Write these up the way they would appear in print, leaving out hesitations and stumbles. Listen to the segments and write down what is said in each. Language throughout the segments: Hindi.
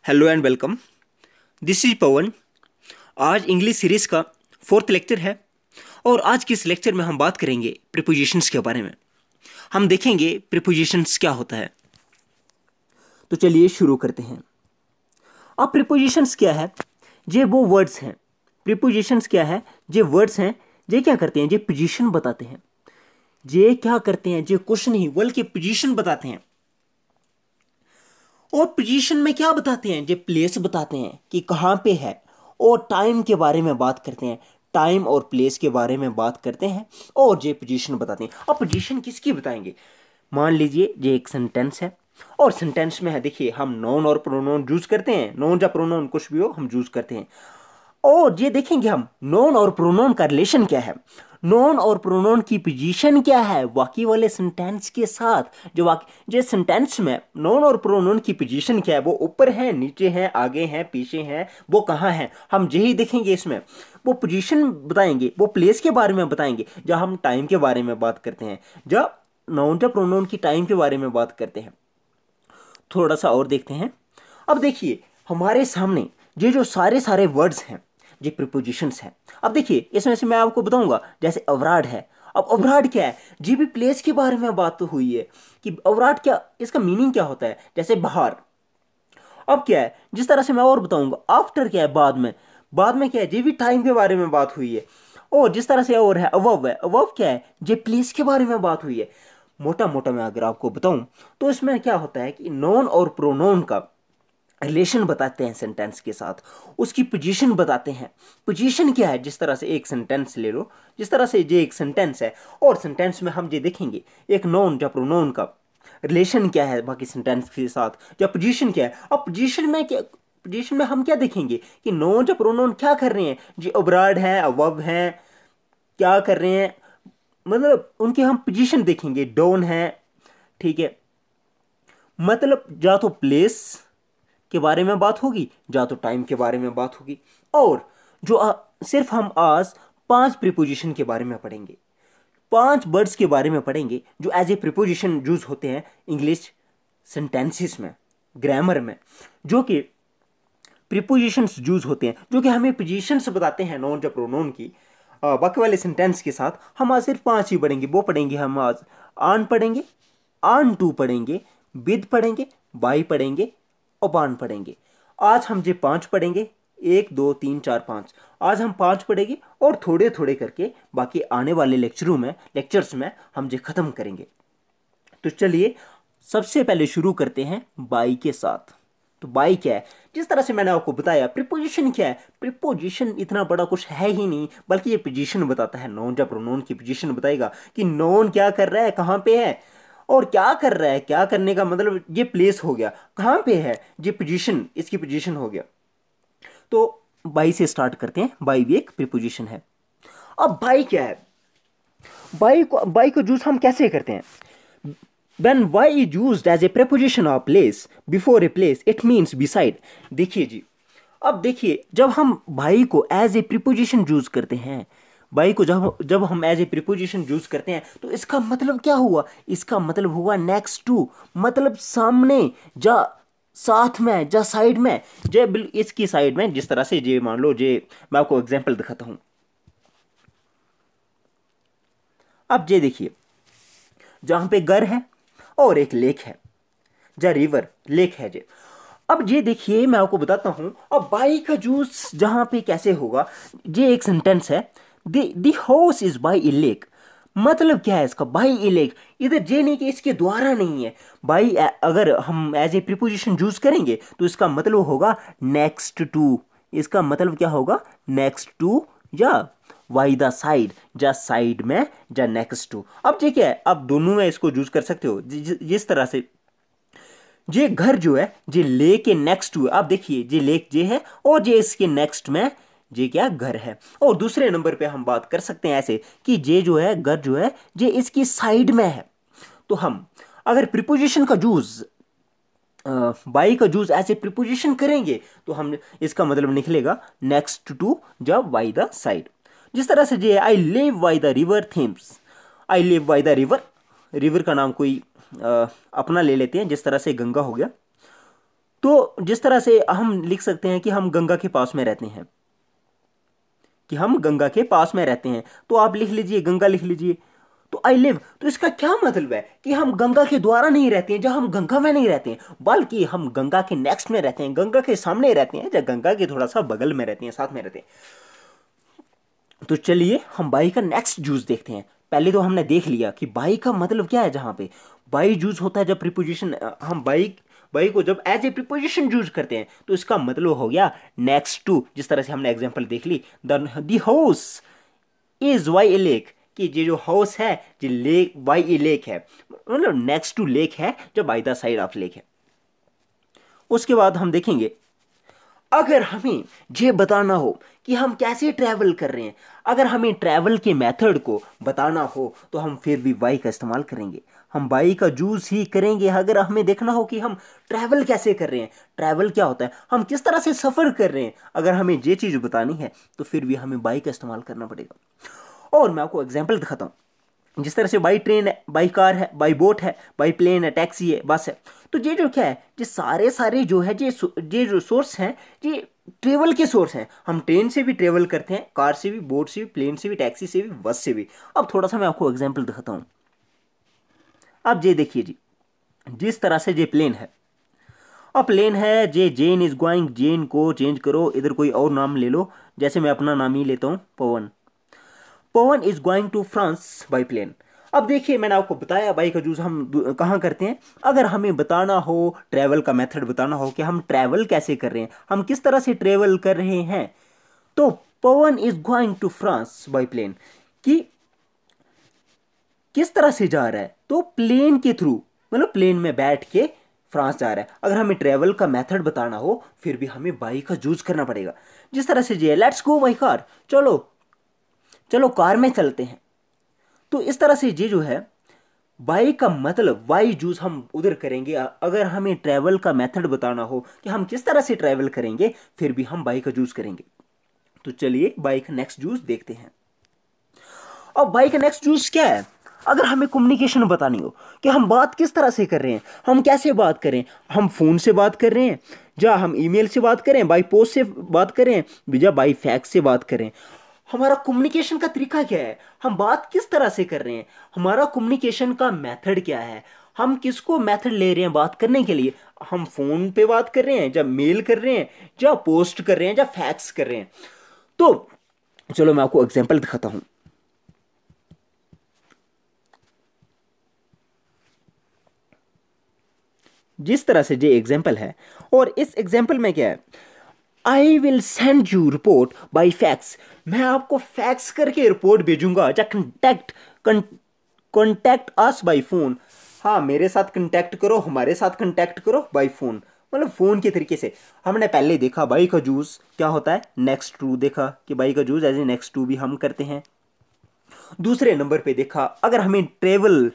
Hello and welcome. This is Pawan. आज इंग्लिश सीरीज़ का 4th लेक्चर है और आज के इस लेक्चर में हम बात करेंगे प्रीपोजिशंस के बारे में। हम देखेंगे प्रीपोजिशंस क्या होता है। तो चलिए शुरू करते हैं। अब प्रीपोजिशंस क्या है? ये वो वर्ड्स हैं। प्रीपोजिशंस क्या है? ये वर्ड्स हैं। ये क्या करते हैं? ये पोजीशन बताते हैं। ये क्या करते हैं? ये कुछ नहीं बल्कि पोजीशन बताते हैं। और पोजीशन में क्या बताते हैं? ये प्लेस बताते हैं कि कहाँ पे है, और टाइम के बारे में बात करते हैं। टाइम और प्लेस के बारे में बात करते हैं और ये पोजीशन बताते हैं। अब पोजीशन किसकी बताएंगे? मान लीजिए ये एक सेंटेंस है और सेंटेंस में है, देखिए हम नोन और प्रोनाउन यूज करते हैं। नोन या प्रोनाउन कुछ भी हो हम यूज करते हैं। और ये देखेंगे हम नोन और प्रोनाउन का रिलेशन क्या है, नोन और प्रोनाउन की पोजीशन क्या है बाकी वाले सेंटेंस के साथ। जो सेंटेंस में नोन और प्रोनाउन की पोजीशन क्या है, वो ऊपर है, नीचे है, आगे है, पीछे है, वो कहाँ है, हम यही देखेंगे। इसमें वो पोजीशन बताएंगे, वो प्लेस के बारे में बताएंगे। जब हम टाइम के बारे में बात करते हैं, जब नोन या प्रोनाउन की टाइम के बारे में बात करते हैं। थोड़ा सा और देखते हैं। अब देखिए हमारे सामने ये जो सारे वर्ड्स हैं, ये प्रीपोजिशंस हैं। अब देखिए इसमें से मैं आपको बताऊंगा, जैसे अवराड है। अब अवराड क्या है? ये भी प्लेस के बारे में बात तो हुई है कि अवराड क्या, इसका मीनिंग क्या होता है। जैसे बाहर। अब क्या है, जिस तरह से मैं और बताऊंगा। आफ्टर क्या है? बाद में। बाद में क्या है? ये भी टाइम के बारे में बात हुई है। और जिस तरह से और है, अबव है। अबव क्या है? ये प्लेस के बारे में बात हुई है। मोटा मोटा मैं अगर आपको बताऊं तो इसमें क्या होता है कि नोन और प्रोनोन का रिलेशन बताते हैं सेंटेंस के साथ, उसकी पोजीशन बताते हैं। पोजीशन क्या है? जिस तरह से एक सेंटेंस ले लो, जिस तरह से ये एक सेंटेंस है और सेंटेंस में हम ये देखेंगे एक नोन या प्रोनाउन का रिलेशन क्या है बाकी सेंटेंस के साथ, या पोजीशन क्या है। अब पोजीशन में हम क्या देखेंगे कि नोन या प्रोनाउन क्या कर रहे हैं, जो अब्राड है, अबव है, क्या कर रहे हैं, मतलब उनके हम पोजीशन देखेंगे। डाउन है, ठीक है, मतलब या तो प्लेस के बारे में बात होगी, या तो टाइम के बारे में बात होगी। और जो सिर्फ हम आज 5 प्रीपोजिशन के बारे में पढ़ेंगे, 5 वर्ड्स के बारे में पढ़ेंगे जो एज ए प्रीपोजिशन यूज होते हैं इंग्लिश सेंटेंसेस में, ग्रामर में, जो कि प्रीपोजिशंस यूज होते हैं, जो कि हमें पोजीशंस बताते हैं नॉन या प्रोनाउन की। बाकी वाले सेंटेंस के साथ हम आज सिर्फ 5 ही पढ़ेंगे। वो पढ़ेंगे हम आज ऑन पढ़ेंगे, ऑन टू पढ़ेंगे, विद पढ़ेंगे, बाई पढ़ेंगे, अपान पढ़ेंगे। आज हम ये 5 पढ़ेंगे, 1 2 3 4 5। आज हम 5 पढ़ेंगे और थोड़े थोड़े करके बाकी आने वाले लेक्चर्स में हम ये खत्म करेंगे। तो चलिए सबसे पहले शुरू करते हैं बाई के साथ। तो बाई क्या है? जिस तरह से मैंने आपको बताया, प्रीपोजिशन क्या है? प्रीपोजिशन इतना बड़ा कुछ है ही नहीं, बल्कि ये पोजीशन बताता है। नोन या प्रोनाउन की पोजीशन बताएगा कि नोन क्या कर रहा है, कहाँ पे है, और क्या कर रहा है। क्या करने का मतलब ये प्लेस हो गया, कहाँ पे है, ये पोजीशन, इसकी पोजीशन हो गया। तो बाई से स्टार्ट करते हैं। बाई भी एक प्रीपोजिशन है। अब बाई क्या है? बाई को यूज हम कैसे करते हैं? When y is used as a preposition of place before a place, it means beside। देखिए जी, अब देखिए जब हम भाई को एज ए प्रीपोजिशन यूज करते हैं, भाई को जब हम एज ए प्रीपोजिशन यूज करते हैं, तो इसका मतलब क्या हुआ? इसका मतलब हुआ नेक्स्ट टू, मतलब सामने, जा साथ में, जा साइड में, जे इसकी साइड में। जिस तरह से जे मान लो, जे मैं आपको एग्जांपल दिखाता हूं। अब जे देखिए, जहां पे घर है और एक लेक है, जा रिवर लेक है जे। अब ये देखिए मैं आपको बताता हूं। अब बाई का जूस जहां पे कैसे होगा, ये एक सेंटेंस है, the house is by a lake. मतलब क्या है इसका? By a lake. इधर जे नहीं कि इसके द्वारा नहीं है। बाई अगर हम एज ए प्रीपोजिशन यूज करेंगे तो इसका मतलब होगा नेक्स्ट टू। इसका मतलब क्या होगा? नेक्स्ट टू, या वाई द साइड, जा साइड में, जा नेक्स्ट टू। अब ये क्या है? आप दोनों में इसको यूज कर सकते हो जिस तरह से। ये घर जो है, ये लेक के नेक्स्ट टू है। आप देखिए ये लेक जे है और ये इसके नेक्स्ट में ये क्या घर है। और दूसरे नंबर पे हम बात कर सकते हैं ऐसे कि ये जो है, घर जो है, ये इसकी साइड में है। तो हम अगर प्रीपोजिशन का यूज, बाई का यूज ऐसे प्रीपोजिशन करेंगे तो हम इसका मतलब निकलेगा नेक्स्ट टू, जब बाई द साइड। जिस तरह से ये I live by the river Thames. I live by the river, river का नाम कोई अपना ले लेते हैं, जिस तरह से गंगा हो गया। तो जिस तरह से हम लिख सकते हैं कि हम गंगा के पास में रहते हैं, कि हम गंगा के पास में रहते हैं, तो आप लिख लीजिए, गंगा लिख लीजिए। तो आई लिव, तो इसका क्या मतलब है कि हम गंगा के द्वारा नहीं रहते हैं, जहां हम गंगा में नहीं रहते हैं, बल्कि हम गंगा के नेक्स्ट में रहते हैं, गंगा के सामने रहते हैं, या गंगा के थोड़ा सा बगल में रहते हैं, साथ में रहते हैं। तो चलिए हम बाई का नेक्स्ट यूज देखते हैं। पहले तो हमने देख लिया कि बाई का मतलब क्या है। जहां पे बाई यूज होता है जब प्रीपोजिशन, हम बाई बाई को जब एज ए प्रीपोजिशन यूज करते हैं तो इसका मतलब हो गया नेक्स्ट टू। जिस तरह से हमने एग्जांपल देख ली, the house is by a lake, कि ये जो हाउस है ये लेक बाई ए लेक है, मतलब नेक्स्ट टू लेक है, जो by the side of lake है। उसके बाद हम देखेंगे, अगर हमें ये बताना हो कि हम कैसे ट्रैवल कर रहे हैं, अगर हमें ट्रैवल के मेथड को बताना हो तो हम फिर भी बाई का इस्तेमाल करेंगे, हम बाई का यूज ही करेंगे। अगर हमें देखना हो कि हम ट्रैवल कैसे कर रहे हैं, ट्रैवल क्या होता है, हम किस तरह से सफ़र कर रहे हैं, अगर हमें ये चीज़ बतानी है तो फिर भी हमें बाई का इस्तेमाल करना पड़ेगा। और मैं आपको एग्जाम्पल दिखाता हूँ। जिस तरह से बाई ट्रेन है, बाई कार है, बाई बोट है, बाई प्लेन है, टैक्सी है, बस है, तो ये जो क्या है, ये सारे सारे जो है ये जो सोर्स हैं, ये ट्रेवल के सोर्स हैं। हम ट्रेन से भी ट्रेवल करते हैं, कार से भी, बोट से भी, प्लेन से भी, टैक्सी से भी, बस से भी। अब थोड़ा सा मैं आपको एग्जाम्पल दिखाता हूँ। अब ये देखिए जी, जिस तरह से ये प्लेन है, अब प्लेन है, जे जेन इज गोइंग, जेन को चेंज करो, इधर कोई और नाम ले लो, जैसे मैं अपना नाम ही लेता हूँ, Pawan. Pawan is going to France by plane. अब देखिए, मैंने आपको बताया बाई का यूज हम कहाँ करते हैं। अगर हमें बताना हो, ट्रैवल का मेथड बताना हो कि हम ट्रैवल कैसे कर रहे हैं, हम किस तरह से ट्रैवल कर रहे हैं, तो Pawan is going to France by plane, कि किस तरह से जा रहा है, तो प्लेन के थ्रू, मतलब प्लेन में बैठ के फ्रांस जा रहा है। अगर हमें ट्रैवल का मेथड बताना हो फिर भी हमें बाई का यूज करना पड़ेगा। जिस तरह से जे लेट्स गो बाई कार, चलो चलो कार में चलते हैं। तो इस तरह से ये जो है, वाई का मतलब वाई यूज हम उधर करेंगे। अगर हमें ट्रैवल का मेथड बताना हो कि हम किस तरह से ट्रैवल करेंगे, फिर भी हम बाई का यूज करेंगे। तो चलिए बाई का नेक्स्ट यूज देखते हैं। अब बाई का नेक्स्ट यूज क्या है, अगर हमें कम्युनिकेशन बतानी हो कि हम बात किस तरह से कर रहे हैं, हम कैसे बात करें, हम फोन से बात कर रहे हैं, या हम ईमेल से बात करें, बाई पोस्ट से बात करें, या बाई फैक्स से बात करें, हमारा कम्युनिकेशन का तरीका क्या है, हम बात किस तरह से कर रहे हैं, हमारा कम्युनिकेशन का मेथड क्या है, हम किसको मेथड ले रहे हैं बात करने के लिए, हम फोन पे बात कर रहे हैं, या मेल कर रहे हैं, या पोस्ट कर रहे हैं, या फैक्स कर रहे हैं। तो चलो मैं आपको एग्जांपल दिखाता हूं। जिस तरह से ये एग्जाम्पल है, और इस एग्जाम्पल में क्या है, I will send you report by fax, मैं आपको फैक्स करके रिपोर्ट भेजूंगा, या कॉन्टैक्ट अस बाई फोन, हाँ मेरे साथ कॉन्टैक्ट करो, हमारे साथ कॉन्टैक्ट करो बाई फोन, मतलब फोन के तरीके से। हमने पहले देखा बाई का यूज क्या होता है, नेक्स्ट टू देखा कि बाई का use as a next to भी हम करते हैं। दूसरे नंबर पे देखा, अगर हमें ट्रेवल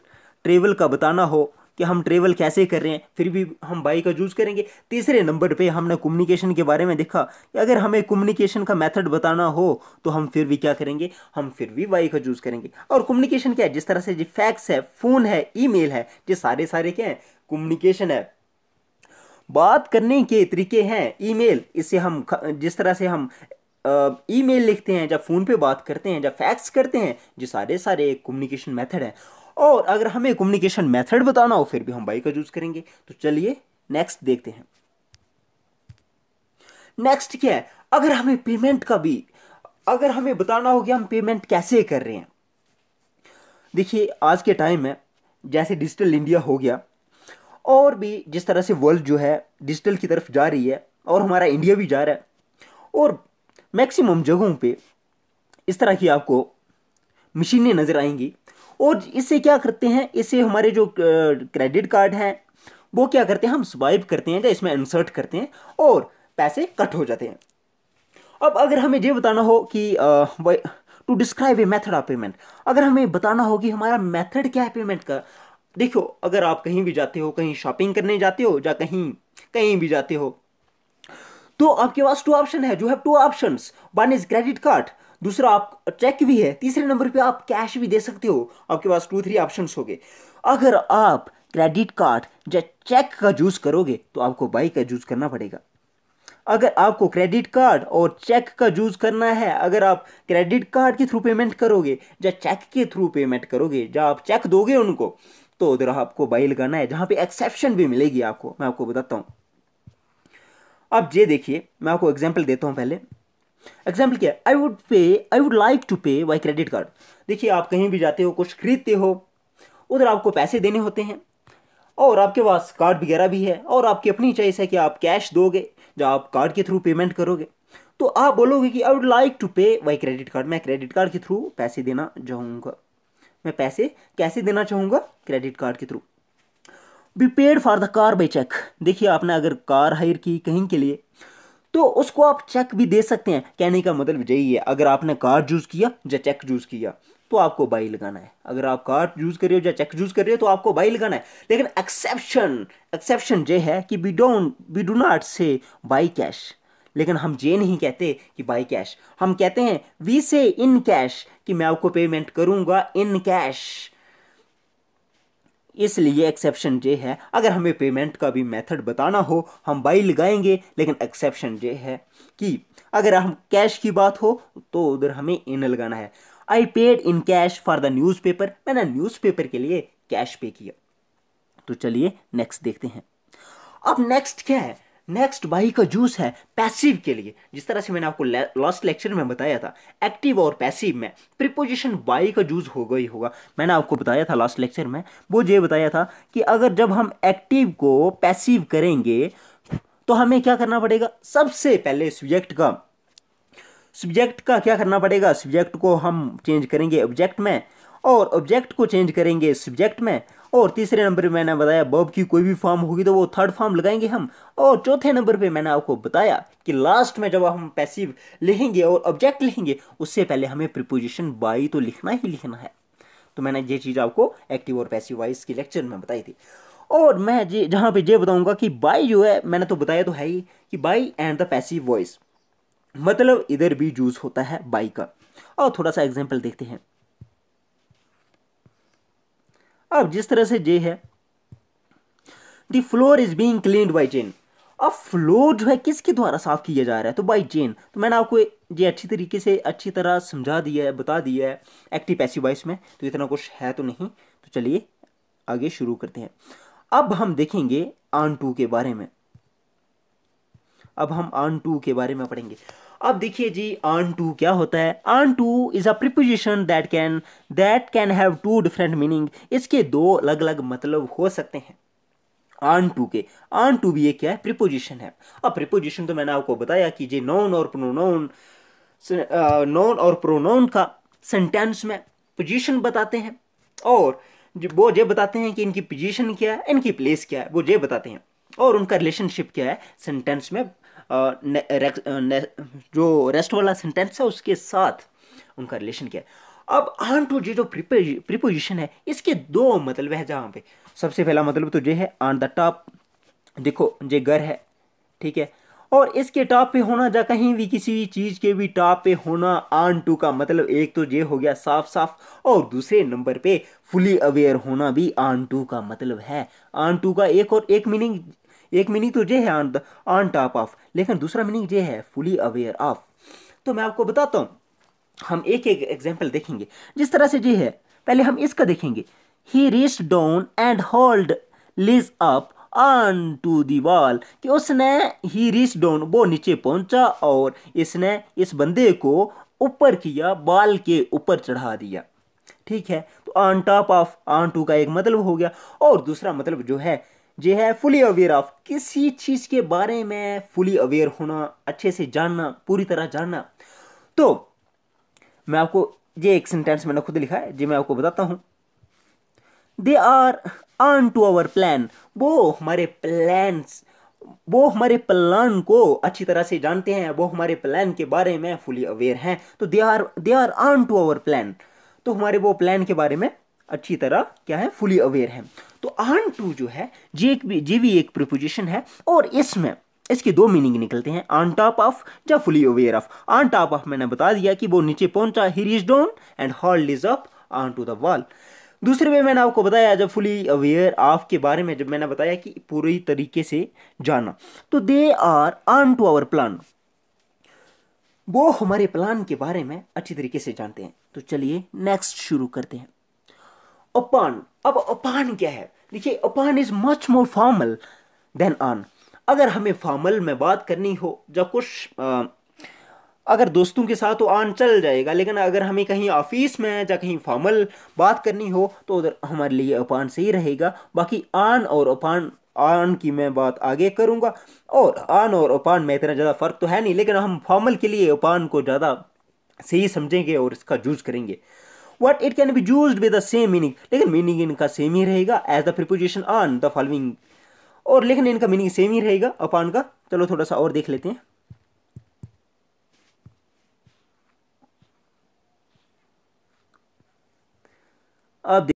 ट्रेवल का बताना हो कि हम ट्रेवल कैसे कर रहे हैं, फिर भी हम बाई का यूज़ करेंगे। तीसरे नंबर पे हमने कम्युनिकेशन के बारे में देखा कि अगर हमें कम्युनिकेशन का मेथड बताना हो तो हम फिर भी क्या करेंगे, हम फिर भी बाई का यूज़ करेंगे। और कम्युनिकेशन क्या है, जिस तरह से जी फैक्स है, फ़ोन है, ईमेल है, ये सारे सारे क्या है, कम्युनिकेशन है, बात करने के तरीके हैं। ईमेल, इससे हम जिस तरह से हम ईमेल लिखते हैं, जब फ़ोन पे बात करते हैं, जब फैक्स करते हैं, ये सारे सारे कम्युनिकेशन मेथड है। और अगर हमें कम्युनिकेशन मेथड बताना हो फिर भी हम बाई का यूज़ करेंगे। तो चलिए नेक्स्ट देखते हैं। नेक्स्ट क्या है, अगर हमें पेमेंट का भी, अगर हमें बताना हो कि हम पेमेंट कैसे कर रहे हैं। देखिए आज के टाइम में जैसे डिजिटल इंडिया हो गया, और भी जिस तरह से वर्ल्ड जो है डिजिटल की तरफ जा रही है, और हमारा इंडिया भी जा रहा है, और मैक्सिमम जगहों पे इस तरह की आपको मशीनें नज़र आएंगी। और इससे क्या करते हैं, इससे हमारे जो क्रेडिट कार्ड हैं वो क्या करते हैं, हम स्वाइप करते हैं या इसमें इंसर्ट करते हैं और पैसे कट हो जाते हैं। अब अगर हमें ये बताना हो कि to describe a method of payment, अगर हमें बताना हो कि हमारा मेथड क्या है पेमेंट का। देखो अगर आप कहीं भी जाते हो, कहीं शॉपिंग करने जाते हो या कहीं कहीं भी जाते हो, तो आपके पास टू ऑप्शन है, जो है two options, one is credit card, दूसरा आप चेक भी है, तीसरे नंबर पे आप कैश भी दे सकते हो। आपके पास 2-3 ऑप्शंस हो गए। अगर आप क्रेडिट कार्ड या चेक का यूज करोगे तो आपको बाई का यूज करना पड़ेगा। अगर आपको क्रेडिट कार्ड और चेक का यूज करना है, अगर आप क्रेडिट कार्ड के थ्रू पेमेंट करोगे या चेक के थ्रू पेमेंट करोगे, जब आप चेक दोगे उनको तो उधर आपको बाई लगाना है, जहां पे एक्सेप्शन भी मिलेगी आपको, मैं आपको बताता हूं। अब ये देखिए, मैं आपको एग्जांपल देता हूं। पहले एग्जाम्पल क्या है, आई would like to pay by credit card. देखिए, आप कहीं भी जाते हो, कुछ खरीदते हो, उधर आपको पैसे देने होते हैं और आपके पास कार्ड वगैरह भी है और आपकी अपनी चॉइस है कि आप कैश दोगे या आप कार्ड के थ्रू पेमेंट करोगे। तो आप बोलोगे कि I would like to pay by credit card, मैं क्रेडिट कार्ड के थ्रू पैसे देना चाहूँगा, मैं पैसे कैसे देना चाहूँगा, क्रेडिट कार्ड के through. Be paid for the car by cheque. देखिए, आपने अगर कार हायर की कहीं के लिए तो उसको आप चेक भी दे सकते हैं। कहने का मतलब यही है, अगर आपने कार्ड यूज किया या चेक यूज किया तो आपको बाई लगाना है। अगर आप कार्ड यूज कर रहे हो या चेक यूज कर रहे हो तो आपको बाई लगाना है। लेकिन एक्सेप्शन ये है कि वी डू नॉट से बाई कैश। लेकिन हम ये नहीं कहते कि बाई कैश, हम कहते हैं वी से इन कैश, कि मैं आपको पेमेंट करूंगा इन कैश। इसलिए एक्सेप्शन ये है, अगर हमें पेमेंट का भी मेथड बताना हो हम बाई लगाएंगे, लेकिन एक्सेप्शन ये है कि अगर हम कैश की बात हो तो उधर हमें इन लगाना है। I paid in cash for the newspaper, मैंने न्यूज़पेपर के लिए कैश पे किया। तो चलिए नेक्स्ट देखते हैं। अब नेक्स्ट क्या है, नेक्स्ट बाई का यूज है पैसिव के लिए। जिस तरह से मैंने आपको लास्ट लेक्चर में बताया था, एक्टिव और पैसिव में प्रीपोजिशन बाई का यूज होगा ही होगा। मैंने आपको बताया था लास्ट लेक्चर में, वो ये बताया था कि अगर जब हम एक्टिव को पैसिव करेंगे तो हमें क्या करना पड़ेगा, सबसे पहले सब्जेक्ट का क्या करना पड़ेगा, सब्जेक्ट को हम चेंज करेंगे ऑब्जेक्ट में और ऑब्जेक्ट को चेंज करेंगे सब्जेक्ट में। और तीसरे नंबर पे मैंने बताया वर्ब की कोई भी फॉर्म होगी तो वो थर्ड फॉर्म लगाएंगे हम। और चौथे नंबर पे मैंने आपको बताया कि लास्ट में जब हम पैसिव लिखेंगे और ऑब्जेक्ट लिखेंगे उससे पहले हमें प्रीपोजिशन बाई तो लिखना ही लिखना है। तो मैंने ये चीज़ आपको एक्टिव और पैसिव वॉइस के लेक्चर में बताई थी। और मैं ये जहाँ पे ये बताऊंगा कि बाई जो है, मैंने तो बताया तो है ही कि by and the passive voice मतलब इधर भी यूज होता है बाई का। और थोड़ा सा एग्जांपल देखते हैं। अब जिस तरह से ये है, the floor is being cleaned by chain. अब फ्लोर जो है किसके द्वारा साफ किया जा रहा है, तो बाई चेन। तो मैंने आपको ये अच्छी तरीके से अच्छी तरह समझा दिया है, बता दिया है एक्टिव पैसिव वॉइस में, तो इतना कुछ है तो नहीं। तो चलिए आगे शुरू करते हैं। अब हम देखेंगे ऑन टू के बारे में। अब हम ऑन टू के बारे में पढ़ेंगे। अब देखिए जी, ऑन टू क्या होता है। Onto is a preposition that can have two different meaning. इसके दो अलग अलग मतलब हो सकते हैं ऑन टू के। ऑन टू भी एक क्या है, प्रीपोजिशन है। अब प्रीपोजिशन तो मैंने आपको बताया कि ये नोन और प्रोनाउन का सेंटेंस में पोजीशन बताते हैं और वो ये बताते हैं कि इनकी पोजीशन क्या है, इनकी प्लेस क्या है, वो ये बताते हैं और उनका रिलेशनशिप क्या है सेंटेंस में, जो रेस्ट वाला सेंटेंस है उसके साथ उनका रिलेशन क्या है। अब ऑन टू जो प्रीपोजिशन है इसके दो मतलब है। जहाँ पे सबसे पहला मतलब तो ये है ऑन द टॉप। देखो ये घर है, ठीक है, और इसके टॉप पे होना या कहीं भी किसी चीज के भी टॉप पे होना ऑन टू का मतलब एक तो ये हो गया साफ साफ, और दूसरे नंबर पे फुली अवेयर होना भी ऑन टू का मतलब है। ऑन टू का एक मीनिंग तो ये है ऑन टॉप ऑफ, लेकिन दूसरा मीनिंग ये है फुली अवेयर ऑफ। तो मैं आपको बताता हूँ, हम एक एक एग्जाम्पल देखेंगे। जिस तरह से ये है, पहले हम इसका देखेंगे। He reached down and hold Liz up onto the wall, कि उसने ही रीच डाउन वो नीचे पहुंचा और इसने इस बंदे को ऊपर किया, बाल के ऊपर चढ़ा दिया। ठीक है, तो on top of onto का एक मतलब हो गया। और दूसरा मतलब जो है ये है फुली अवेयर ऑफ, किसी चीज के बारे में फुली अवेयर होना, अच्छे से जानना, पूरी तरह जानना। तो मैं आपको ये एक सेंटेंस मैंने खुद लिखा है, जो मैं आपको बताता हूं। They are onto our plan, वो हमारे प्लान को अच्छी तरह से जानते हैं, वो हमारे प्लान के बारे में फुली अवेयर हैं। तो they are onto our plan, तो हमारे वो प्लान के बारे में अच्छी तरह क्या है, फुली अवेयर हैं। तो ऑन टू जो है ये भी एक प्रीपोजिशन है और इसमें इसके दो मीनिंग निकलते हैं, ऑन टॉप ऑफ या fully aware of. On top of मैंने बता दिया कि वो नीचे पहुंचा, he reached down and hold is up onto the wall. दूसरे में मैंने आपको बताया जब फुली अवेयर ऑफ के बारे में, जब मैंने बताया कि पूरी तरीके से जाना, तो they are onto our plan, वो हमारे प्लान के बारे में अच्छी तरीके से जानते हैं। तो चलिए नेक्स्ट शुरू करते हैं। अपान। अब अपान क्या है? देखिए, upon is much more formal than on. अगर हमें फॉर्मल में बात करनी हो, जब कुछ अगर दोस्तों के साथ तो ऑन चल जाएगा, लेकिन अगर हमें कहीं ऑफिस में या कहीं फॉर्मल बात करनी हो तो उधर हमारे लिए अपान सही रहेगा। बाकी ऑन और अपान, ऑन की मैं बात आगे करूंगा, और ऑन और अपान में इतना ज़्यादा फर्क तो है नहीं, लेकिन हम फॉर्मल के लिए अपान को ज़्यादा सही समझेंगे और इसका यूज करेंगे। What it can be use with the same meaning, लेकिन मीनिंग इनका सेम ही रहेगा as the preposition on the following, और लेकिन इनका मीनिंग सेम ही रहेगा अपान का। चलो थोड़ा सा और देख लेते हैं। अब